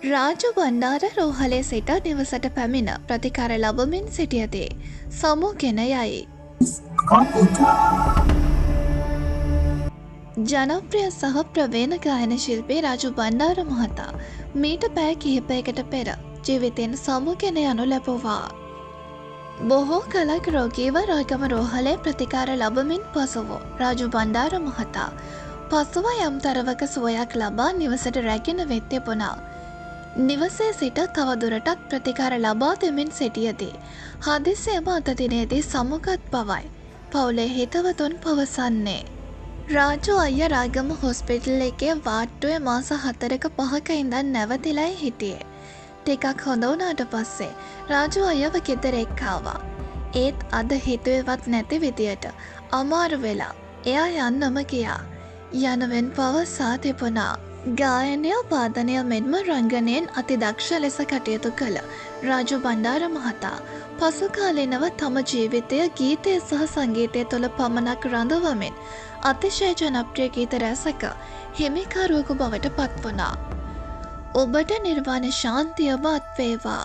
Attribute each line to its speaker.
Speaker 1: රාජු බණ්ඩාර රෝහලේ සිට නිවසට පැමිණ ප්‍රතිකාර ලබමින් සිටියදී සමුගෙන යයි. ජනප්‍රිය සහ ප්‍රවීණ ගායන ශිල්පී රාජු බණ්ඩාර මහතා මීට පැය කිහිපයකට පෙර ජීවිතෙන් සමුගෙන යනු ලැබුවා. බොහෝ කලක් රෝගීව රෝගම රෝහලේ ප්‍රතිකාර ලබමින් පසුව රාජු බණ්ඩාර මහතා පසුව යම් තරවක සුවයක් ලබා නිවසට රැගෙන වෙත් තිබුණා. නිවසේ සිට තවදුරටත් ප්‍රතිකාර ලබා දෙමින් සිටියදී හදිසියේම අද දිනේදී සමුගත් බවයි පවුලේ හිතවතුන් පවසන්නේ. රාජු අයියා රාගම හොස්පිටල් එකේ වාට්ටුවේ මාස 4ක 5ක ඉඳන් නැවතිලායි හිටියේ. ටිකක් හොඳ වුණාට පස්සේ රාජු අයියව ගෙදර එක්කාවා. ඒත් අද හිතුවේවත් නැති විදියට අමාරු වෙලා එයා යන්නම ගියා. යනුවෙන් පවසා තිබුණා. ගායනය වාදනය මෙන්ම රංගනයෙන් අති දක්ෂ ලෙස කටයුතු කළ රාජු බණ්ඩාර මහතා පසු කාලීනව තම ජීවිතය ගීතය සහ සංගීතය තුළ පමණක් රඳවමින් අතිශය ජනප්‍රිය ගීත රැසක හිමිකරුවෙකු බවට පත් වුණා. ඔබට නිර්වාණ ශාන්තියම අත් වේවා.